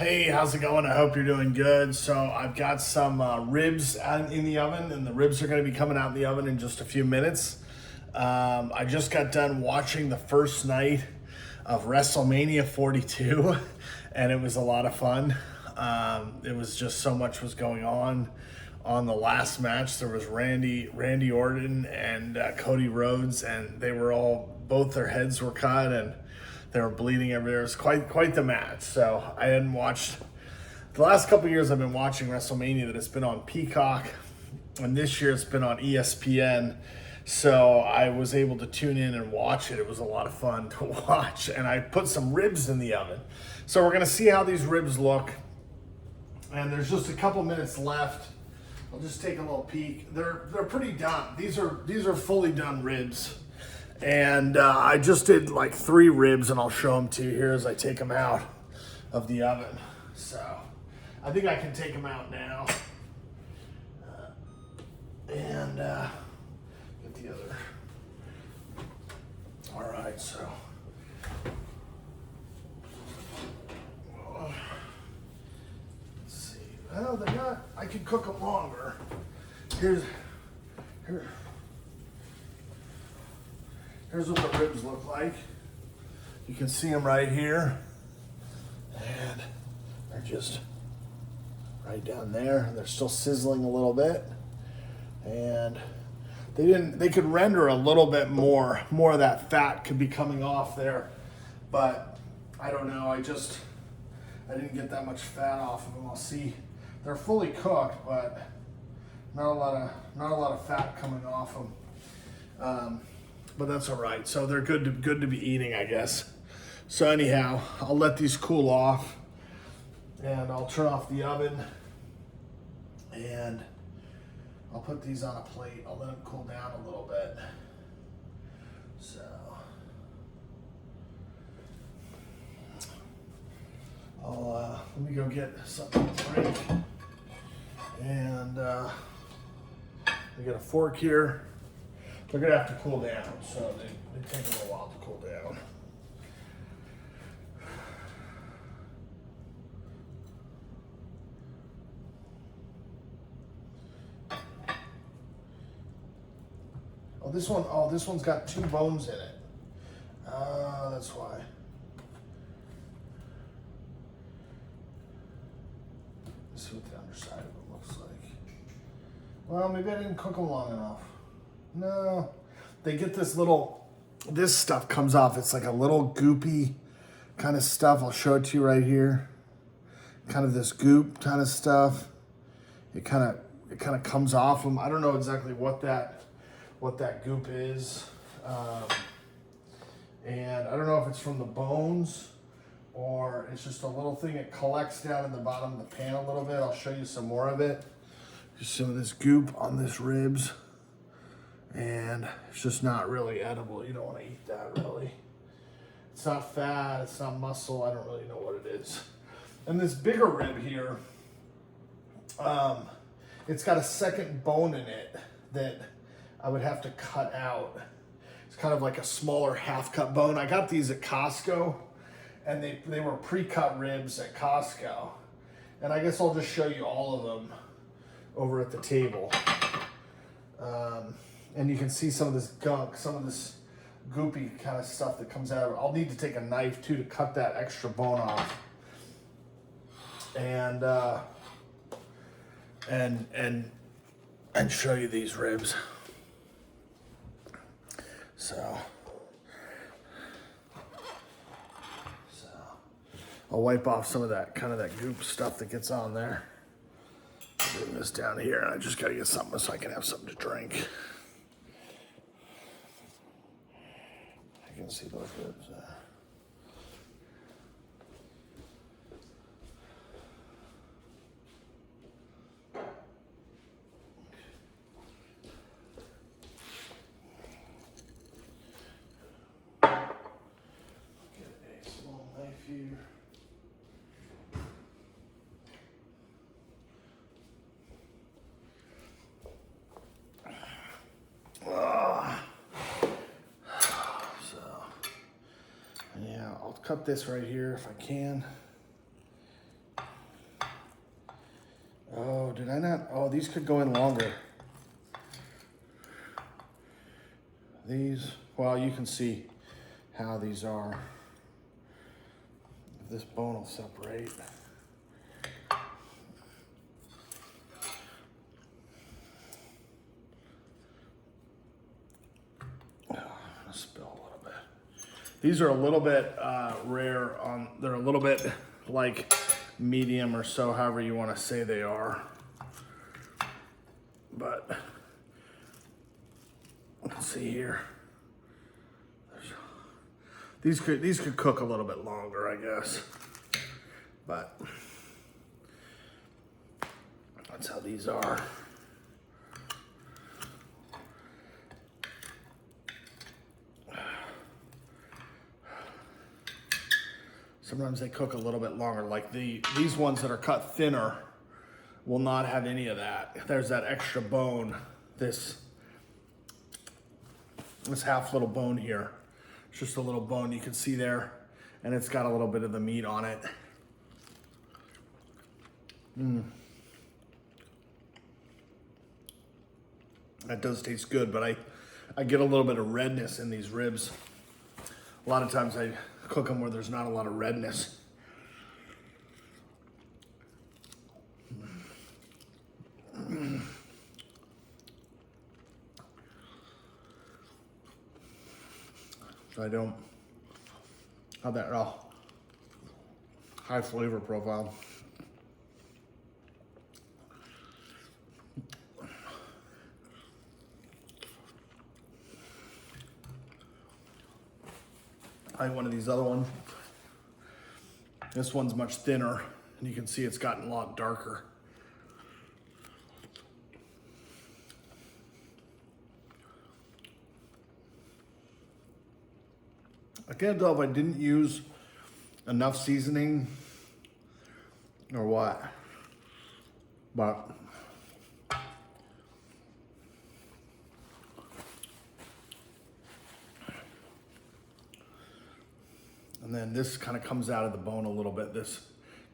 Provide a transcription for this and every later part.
Hey, how's it going? I hope you're doing good. So I've got some ribs in the oven, and the ribs are going to be coming out in the oven in just a few minutes. I just got done watching the first night of Wrestlemania 42, and it was a lot of fun. It was just so much was going on. On the last match, there was Randy Orton and Cody Rhodes, and they were both their heads were cut and they were bleeding everywhere. It was quite the match. So I hadn't watched the last couple of years. I've been watching WrestleMania that it's been on Peacock, and this year it's been on ESPN. So I was able to tune in and watch it. It was a lot of fun to watch, and I put some ribs in the oven. So we're gonna see how these ribs look, and there's just a couple minutes left. I'll just take a little peek. They're pretty done. These are fully done ribs. And I just did like 3 ribs, and I'll show them to you here as I take them out of the oven. So I think I can take them out now. And get the other. All right, so. Let's see. Well, I can cook them longer. Here's what the ribs look like. You can see them right here. And they're just right down there. They're still sizzling a little bit. And they could render a little bit more of that fat could be coming off there. But I don't know, I didn't get that much fat off of them. I'll see. They're fully cooked, but not a lot of fat coming off them. But that's all right. So they're good to be eating, I guess. So anyhow, I'll let these cool off, and I'll turn off the oven, and I'll put these on a plate. I'll let them cool down a little bit. So let me go get something to drink, and we got a fork here. They're gonna have to cool down, so they take a little while to cool down. This one's got 2 bones in it. That's why. Let's see what the underside of it looks like. Well, maybe I didn't cook them long enough. No, they get this stuff comes off. It's like a little goopy kind of stuff. I'll show it to you right here. Kind of this goop kind of stuff. It kind of comes off them. I don't know exactly what that goop is. And I don't know if it's from the bones or it's just a little thing that collects down in the bottom of the pan a little bit. I'll show you some more of it. Just some of this goop on this ribs. And it's just not really edible. You don't want to eat that, really. It's not fat, it's not muscle. I don't really know what it is. And this bigger rib here, it's got a second bone in it that I would have to cut out. It's kind of like a smaller half-cut bone. I got these at Costco, and they were pre-cut ribs at Costco. And I guess I'll just show you all of them over at the table. And you can see some of this gunk, some of this goopy kind of stuff that comes out of it. I'll need to take a knife too to cut that extra bone off. And show you these ribs. So I'll wipe off some of that goop stuff that gets on there. Bring this down here, and I just gotta get something so I can have something to drink. You can see those ribs there. Get a small knife here. Cut this right here if I can. Oh, did I not? Oh, these could go in longer. These, well, you can see how these are. This bone will separate. Spill a little bit. These are a little bit rare on, they're a little bit like medium or so, however you want to say they are. But let's see here. These could cook a little bit longer, I guess. But that's how these are. Sometimes they cook a little bit longer. Like these ones that are cut thinner will not have any of that. There's that extra bone, this half little bone here. It's just a little bone you can see there, and it's got a little bit of the meat on it. That does taste good, but I get a little bit of redness in these ribs. A lot of times I cook them where there's not a lot of redness. So I don't have that high flavor profile. I like one of these other ones. This one's much thinner, and you can see it's gotten a lot darker. I can't tell if I didn't use enough seasoning or what, but and then this kind of comes out of the bone a little bit, this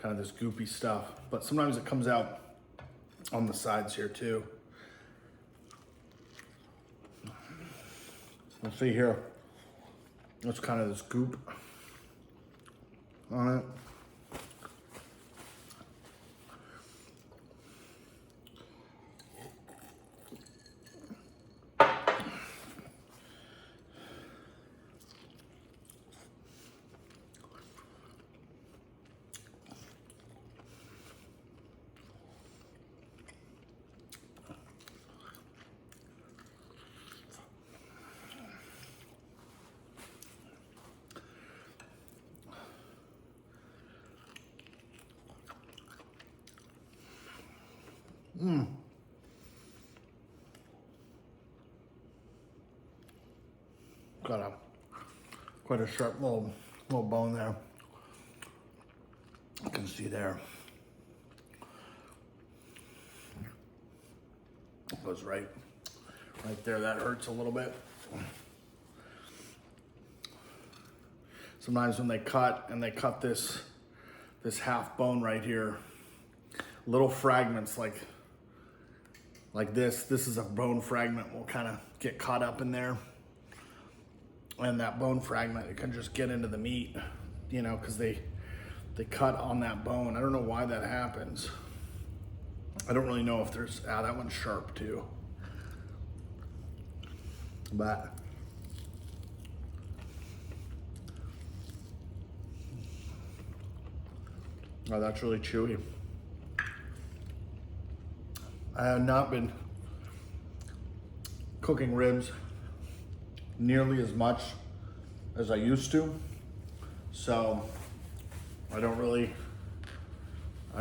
kind of this goopy stuff, but sometimes it comes out on the sides here too. Let's see here. It's kind of this goop on it. Got quite a sharp little bone there. You can see there. It goes right there. That hurts a little bit. Sometimes when they cut this half bone right here, little fragments like this is a bone fragment will kind of get caught up in there. And that bone fragment, it can just get into the meat, you know, because they cut on that bone. I don't know why that happens. I don't really know if there's, that one's sharp too. But oh, that's really chewy. I have not been cooking ribs nearly as much as I used to, so I'm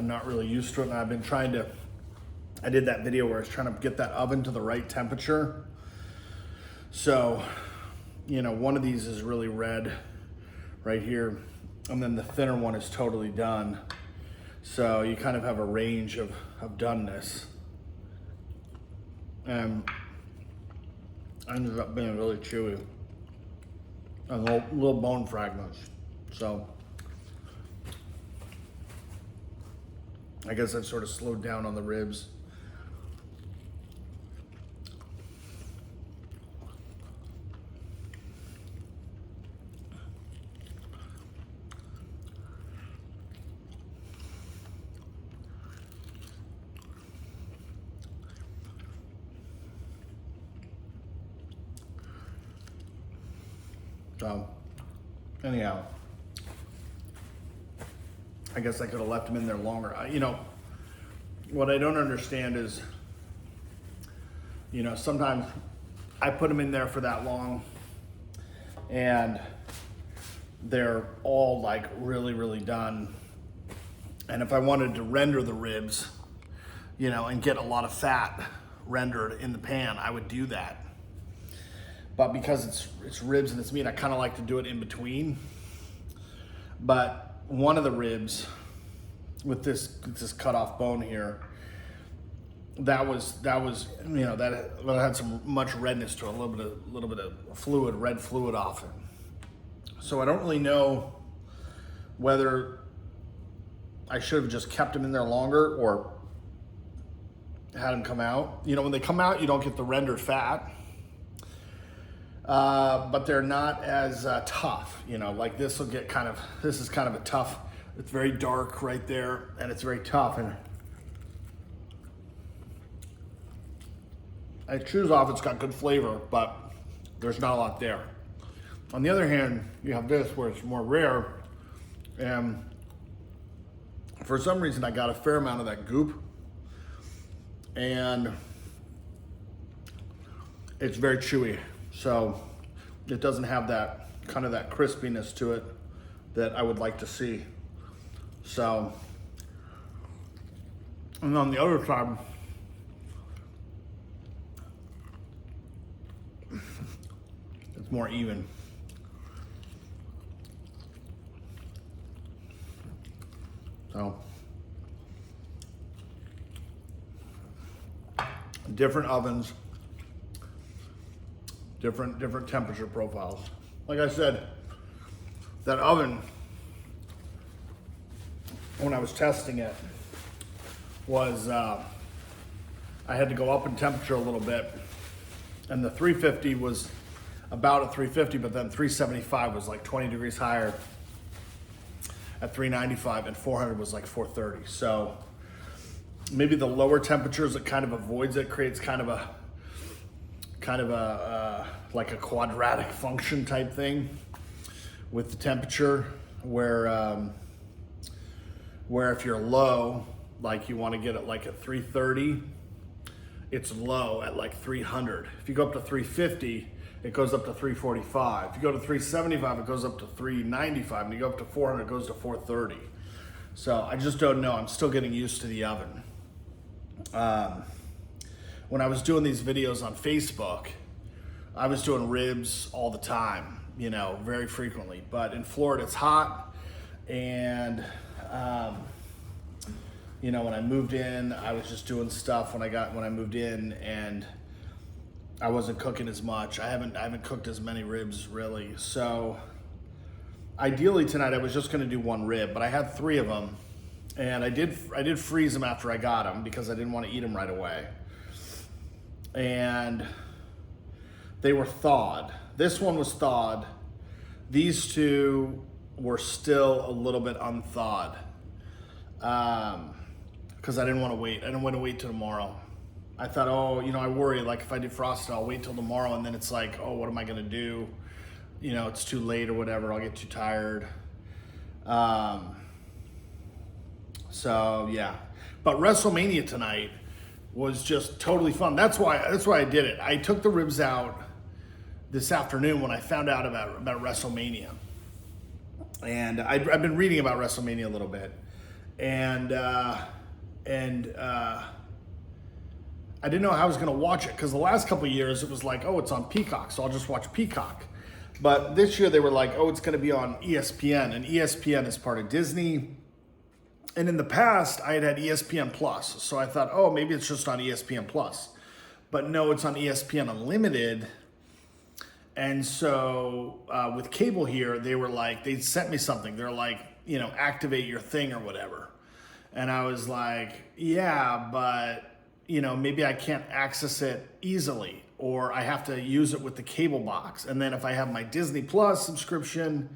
not really used to it, and I've been I did that video where I was trying to get that oven to the right temperature. So, you know, one of these is really red right here, and then the thinner one is totally done. So you kind of have a range of doneness. And ended up being really chewy and little bone fragments. So I guess I've sort of slowed down on the ribs. So, anyhow, I guess I could have left them in there longer. You know, what I don't understand is, you know, sometimes I put them in there for that long and they're all like really, really done. And if I wanted to render the ribs, you know, and get a lot of fat rendered in the pan, I would do that. But because it's ribs and it's meat, I kind of like to do it in between. But one of the ribs with this cut off bone here, that was you know, that had some much redness to it, a little bit of fluid, red fluid off it. So I don't really know whether I should have just kept them in there longer or had them come out. You know, when they come out, you don't get the rendered fat. But they're not as tough, you know, like this will get this is kind of a tough, it's very dark right there and it's very tough, and I chews off, it's got good flavor, but there's not a lot there. On the other hand, you have this where it's more rare, and for some reason I got a fair amount of that goop, and it's very chewy. So it doesn't have that kind of that crispiness to it that I would like to see. So, and on the other side, it's more even. So, different ovens. Different temperature profiles. Like I said, that oven, when I was testing it, was I had to go up in temperature a little bit, and the 350 was about at 350, but then 375 was like 20 degrees higher at 395, and 400 was like 430. So maybe the lower temperatures, it kind of avoids it, creates kind of a like a quadratic function type thing with the temperature, where if you're low, like you want to get it like at 330, it's low at like 300. If you go up to 350, it goes up to 345. If you go to 375, it goes up to 395. And you go up to 400, it goes to 430. So I just don't know. I'm still getting used to the oven. When I was doing these videos on Facebook, I was doing ribs all the time, you know, very frequently. But in Florida, it's hot, and you know, when I moved in, I was just doing stuff when I moved in, and I wasn't cooking as much. I haven't cooked as many ribs really. So ideally tonight I was just going to do one rib, but I had 3 of them, and I did freeze them after I got them because I didn't want to eat them right away. And they were thawed. This one was thawed. These 2 were still a little bit unthawed, because I didn't want to wait. I didn't want to wait till tomorrow. I thought, oh, you know, I worry, like if I defrost it, I'll wait till tomorrow, and then it's like, oh, what am I gonna do? You know, it's too late or whatever, I'll get too tired. So yeah, but Wrestlemania tonight was just totally fun. That's why I did it. I took the ribs out this afternoon when I found out about Wrestlemania, and I've been reading about Wrestlemania a little bit, and I didn't know how I was going to watch it, because the last couple of years it was like, oh, it's on Peacock, so I'll just watch Peacock. But this year they were like, oh, it's going to be on ESPN, and ESPN is part of Disney. And in the past, I had ESPN Plus, so I thought, oh, maybe it's just on ESPN Plus. But no, it's on ESPN Unlimited. And so with cable here, they were like, they sent me something. They're like, you know, activate your thing or whatever. And I was like, yeah, but, you know, maybe I can't access it easily, or I have to use it with the cable box. And then if I have my Disney Plus subscription,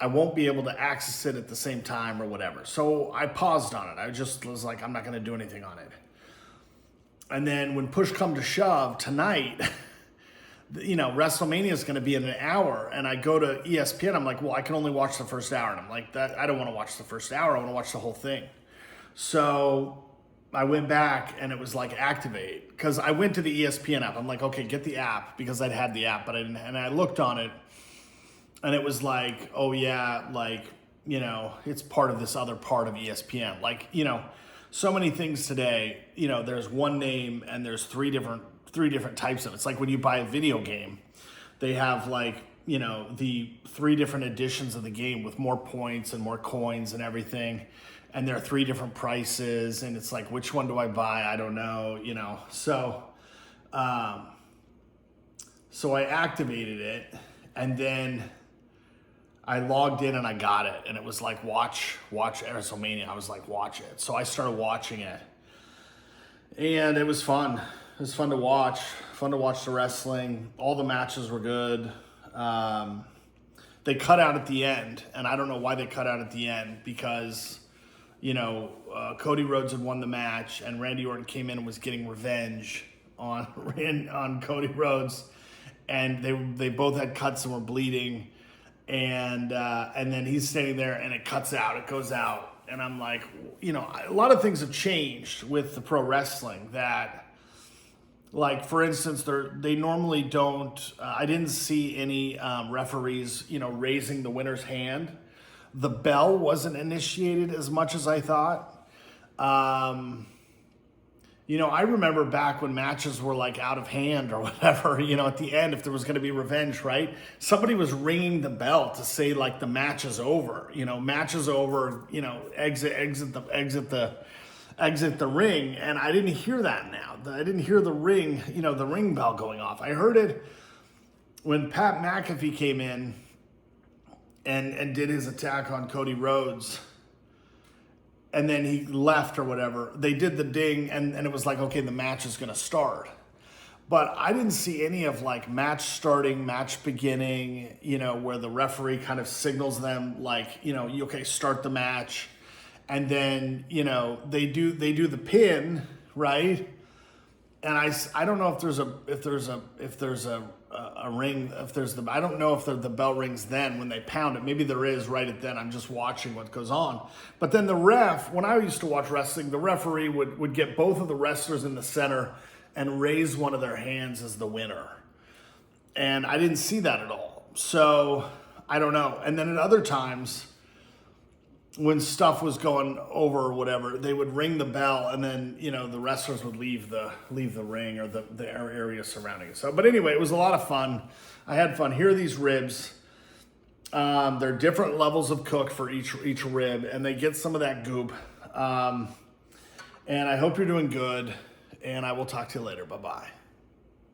I won't be able to access it at the same time or whatever. So I paused on it. I just was like, I'm not going to do anything on it. And then when push come to shove tonight, you know, Wrestlemania is going to be in an hour, and I go to ESPN. I'm like, well, I can only watch the first hour. And I'm like, that I don't want to watch the first hour. I want to watch the whole thing. So I went back, and it was like activate, because I went to the ESPN app. I'm like, okay, get the app, because I'd had the app, but I didn't. And I looked on it, and it was like, oh yeah, like, you know, it's part of this other part of ESPN. Like, you know, so many things today, you know, there's one name and there's three different types of it. It's like when you buy a video game, they have like, you know, the 3 different editions of the game with more points and more coins and everything. And there are 3 different prices, and it's like, which one do I buy? I don't know, you know. So I activated it, and then I logged in and I got it, and it was like, watch Wrestlemania. I was like, watch it. So I started watching it, and it was fun. It was fun to watch the wrestling. All the matches were good. They cut out at the end, and I don't know why they cut out at the end, because, you know, Cody Rhodes had won the match, and Randy Orton came in and was getting revenge on Cody Rhodes, and they both had cuts and were bleeding. And then he's standing there, and it cuts out, it goes out. And I'm like, you know, a lot of things have changed with the pro wrestling that, like, for instance, they normally don't, I didn't see any referees, you know, raising the winner's hand. The bell wasn't initiated as much as I thought. You know, I remember back when matches were like out of hand or whatever, you know, at the end, if there was going to be revenge, right? Somebody was ringing the bell to say like the match is over, you know, match is over, you know, exit the ring. And I didn't hear that now. I didn't hear the ring, you know, the ring bell going off. I heard it when Pat McAfee came in and did his attack on Cody Rhodes. And then he left or whatever. They did the ding, and it was like, okay, the match is going to start. But I didn't see any of like match starting, match beginning, you know, where the referee kind of signals them like, you know, okay, start the match. And then, you know, they do the pin, right? And I don't know if there's a ring, I don't know if the bell rings then when they pound it. Maybe there is right at then. I'm just watching what goes on. But then the ref, when I used to watch wrestling, the referee would get both of the wrestlers in the center and raise one of their hands as the winner. And I didn't see that at all. So I don't know. And then at other times, when stuff was going over or whatever, they would ring the bell, and then, you know, the wrestlers would leave the ring or the area surrounding it. So, but anyway, it was a lot of fun. I had fun. Here are these ribs. They're different levels of cook for each rib, and they get some of that goop. And I hope you're doing good, and I will talk to you later. Bye-bye.